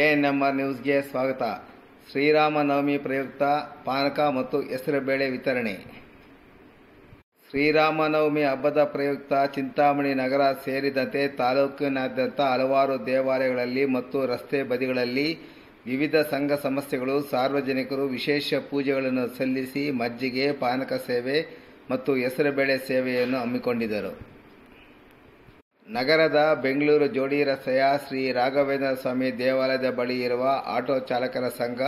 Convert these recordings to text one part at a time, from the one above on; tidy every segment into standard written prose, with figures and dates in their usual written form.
ANMR ನ್ಯೂಸ್ಗೆ ಸ್ವಾಗತ. ಶ್ರೀರಾಮನವಮಿ ಪ್ರಯುಕ್ತ ಪಾನಕ ಮತ್ತು ಹೆಸರುಬೇಳೆ ವಿತರಣೆ. ಶ್ರೀರಾಮನವಮಿ ಹಬ್ಬದ ಪ್ರಯುಕ್ತ ಚಿಂತಾಮಣಿ ನಗರ ಸೇರಿದಂತೆ ತಾಲೂಕಿನಾದ್ಯಂತ ಹಲವಾರು ದೇವಾಲಯಗಳಲ್ಲಿ ಮತ್ತು ರಸ್ತೆ ಬದಿಗಳಲ್ಲಿ ವಿವಿಧ ಸಂಘ ಸಂಸ್ಥೆಗಳು ಸಾರ್ವಜನಿಕರು ವಿಶೇಷ ಪೂಜೆಗಳನ್ನು ಸಲ್ಲಿಸಿ ಮಜ್ಜಿಗೆ, ಪಾನಕ ಸೇವೆ ಮತ್ತು ಹೆಸರುಬೇಳೆ ಸೇವೆಯನ್ನು ಹಮ್ಮಿಕೊಂಡಿದ್ದರು. ನಗರದ ಬೆಂಗಳೂರು ಜೋಡಿ ರಸ್ತೆಯ ಶ್ರೀ ರಾಘವೇಂದ್ರ ಸ್ವಾಮಿ ದೇವಾಲಯದ ಬಳಿ ಇರುವ ಆಟೋ ಚಾಲಕರ ಸಂಘ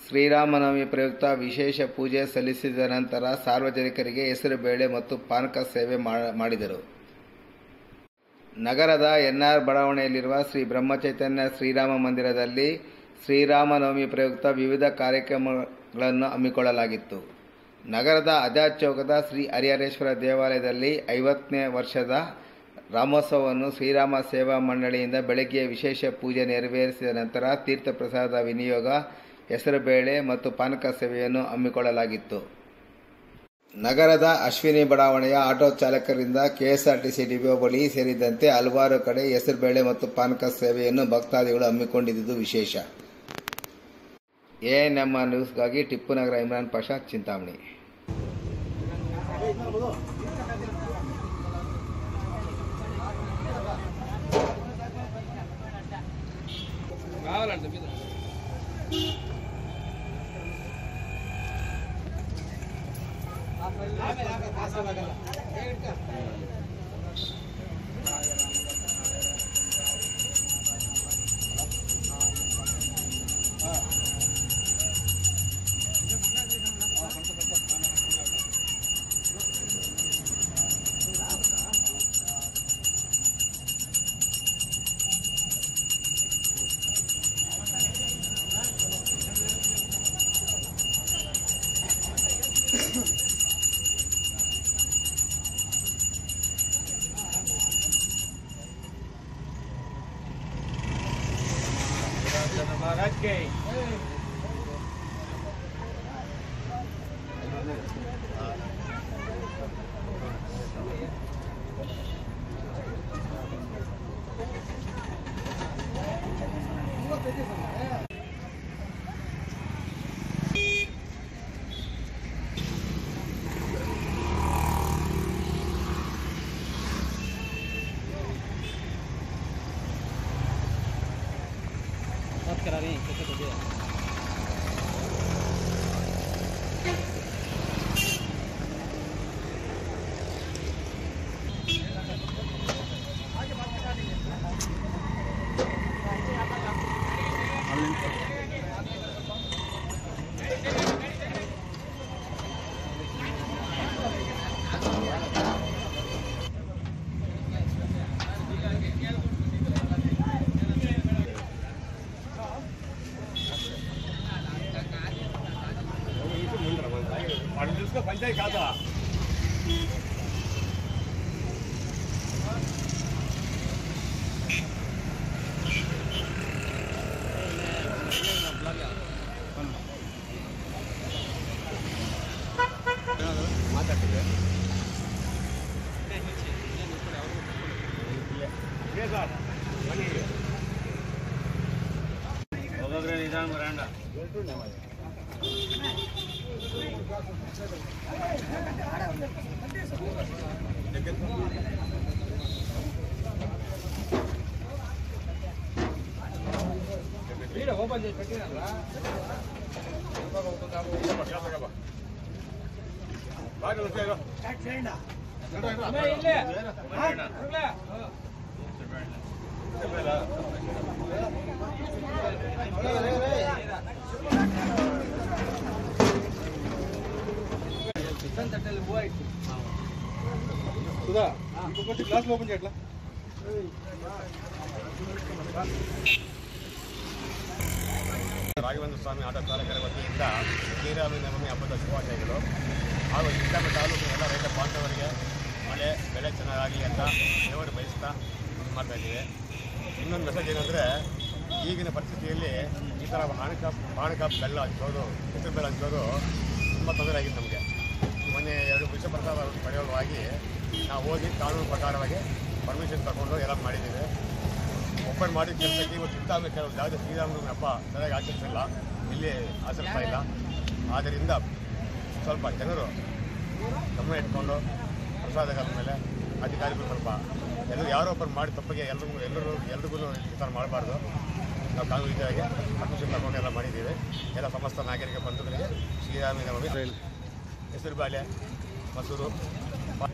ಶ್ರೀರಾಮನವಮಿ ಪ್ರಯುಕ್ತ ವಿಶೇಷ ಪೂಜೆ ಸಲ್ಲಿಸಿದ ನಂತರ ಸಾರ್ವಜನಿಕರಿಗೆ ಹೆಸರುಬೇಳೆ ಮತ್ತು ಪಾನಕ ಸೇವೆ ಮಾಡಿದರು. ನಗರದ NR ಬಡಾವಣೆಯಲ್ಲಿರುವ ಶ್ರೀ ಬ್ರಹ್ಮಚೈತನ್ಯ ಶ್ರೀರಾಮ ಮಂದಿರದಲ್ಲಿ ಶ್ರೀರಾಮನವಮಿ ಪ್ರಯುಕ್ತ ವಿವಿಧ ಕಾರ್ಯಕ್ರಮಗಳನ್ನು ಹಮ್ಮಿಕೊಳ್ಳಲಾಗಿತ್ತು. ನಗರದ ಆಜಾದ್ ಚೌಕದ ಶ್ರೀ ಹರಿಹರೇಶ್ವರ ದೇವಾಲಯದಲ್ಲಿ 50ನೇ ವರ್ಷದ ರಾಮೋತ್ಸವವನ್ನು ಶ್ರೀರಾಮ ಸೇವಾ ಮಂಡಳಿಯಿಂದ ಬೆಳಗ್ಗೆ ವಿಶೇಷ ಪೂಜೆ ನೆರವೇರಿಸಿದ ನಂತರ ತೀರ್ಥ ಪ್ರಸಾದ ವಿನಿಯೋಗ, ಹೆಸರುಬೇಳೆ ಮತ್ತು ಪಾನಕ ಸೇವೆಯನ್ನು ಹಮ್ಮಿಕೊಳ್ಳಲಾಗಿತ್ತು. ನಗರದ ಅಶ್ವಿನಿ ಬಡಾವಣೆಯ ಆಟೋ ಚಾಲಕರಿಂದ KSRTC ಡಿಪೋ ಬಳಿ ಸೇರಿದಂತೆ ಹಲವಾರು ಕಡೆ ಹೆಸರುಬೇಳೆ ಮತ್ತು ಪಾನಕ ಸೇವೆಯನ್ನು ಭಕ್ತಾದಿಗಳು ಹಮ್ಮಿಕೊಂಡಿದ್ದು ವಿಶೇಷ. ANMR ನ್ಯೂಸ್ಗಾಗಿ ಟಿಪ್ಪುನಗರ ಇಮ್ರಾನ್ ಪಾಷಾ, ಚಿಂತಾಮಣಿ. महाराज के करा रहे हैं कैसे तो पंचायत खाता ಮಾತಾಡ್ತಿದ್ದೆ ಹೋಗೋದ್ರೆ ನಿಧಾನ ಬರೋಣ సుధా ఇంకొకటి గ్లాస్ ఓపెన్ చేయట్లా ರಾಘವೇಂದ್ರ ಸ್ವಾಮಿ ಆಟೋ ಚಾಲಕರ ವತಿಯಿಂದ ಶ್ರೀರಾಮನವಮಿ ಹಬ್ಬದ ಶುಭಾಶಯಗಳು ಹಾಗೂ ಇಸ್ಲಾಮ ತಾಲೂಕು ಎಲ್ಲ ರೈತ ಬಾಂಧವರಿಗೆ ಮಳೆ ಬೆಳೆ ಚೆನ್ನಾಗಲಿ ಅಂತ ದೇವರು ಬಯಸ್ತಾ ಇದು ಮಾಡ್ತಾಯಿದ್ದೀವಿ. ಇನ್ನೊಂದು ಮೆಸೇಜ್ ಏನಂದರೆ ಈಗಿನ ಪರಿಸ್ಥಿತಿಯಲ್ಲಿ ಈ ಥರ ಪಾಣಕಾಪ್ ಬೆಲ್ಲ ಹಂಚೋದು ಹೆಸರು ಬೆಲ್ಲ ಹಂಚೋದು ತುಂಬ ತೊಂದರೆ ಆಗಿತ್ತು ನಮಗೆ. ಮೊನ್ನೆ 2 ವಿಷ ಪ್ರಸಾದ ಪಡೆಯುವಾಗಿ ನಾವು ಹೋಗಿ ಕಾನೂನು ಪ್ರಕಾರವಾಗಿ ಪರ್ಮಿಷನ್ ತಗೊಂಡು ಎಲ್ಲ ಮಾಡಿದ್ದೀವಿ. ಒಪ್ಪಂದ ಮಾಡಿದ ಕೆಲಸಕ್ಕೆ ಇವತ್ತು ಸಿಗ್ತಾವೆ ಕೆಲವು ಯಾವುದೇ ಶ್ರೀರಾಮನವಮಿ ಹಬ್ಬ ಸರಿಯಾಗಿ ಆಚರಿಸಿಲ್ಲ, ಇಲ್ಲಿ ಆಚರಿಸ್ತಾ ಇಲ್ಲ. ಆದ್ದರಿಂದ ಸ್ವಲ್ಪ ಜನರು ಗಮನ ಇಟ್ಕೊಂಡು ಪ್ರಸಾದಗಳ ಮೇಲೆ ಅಧಿಕಾರಿಗಳು ಸ್ವಲ್ಪ ಯಾರೋ ಒಬ್ಬರು ಮಾಡಿ ತಪ್ಪಿಗೆ ಎಲ್ರಿಗೂ ಈ ಥರ ಮಾಡಬಾರ್ದು. ನಾವು ಕಾನೂನು ರೀತಿಯಾಗಿ ಪರ್ಮಿಷನ್ ತಗೊಂಡು ಎಲ್ಲ ಮಾಡಿದ್ದೀವಿ. ಎಲ್ಲ ಸಮಸ್ತ ನಾಗರಿಕ ಬಂಧುಗಳಿಗೆ ಶ್ರೀರಾಮನವಮಿ ಹೆಸರು ಬಾಳೆ ಮೊಸರು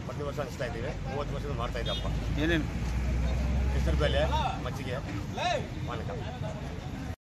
ಪ್ರತಿ ವರ್ಷ ಹಂಚ್ತಾ ಇದ್ದೀವಿ. 30 ವರ್ಷದಿಂದ ಮಾಡ್ತಾಯಿದ್ದೆ ಹಬ್ಬ. ಏನೇನು ಹೆಸರು ಬೇಳೆ, ಮಜ್ಜಿಗೆ, ಪಾನಕ.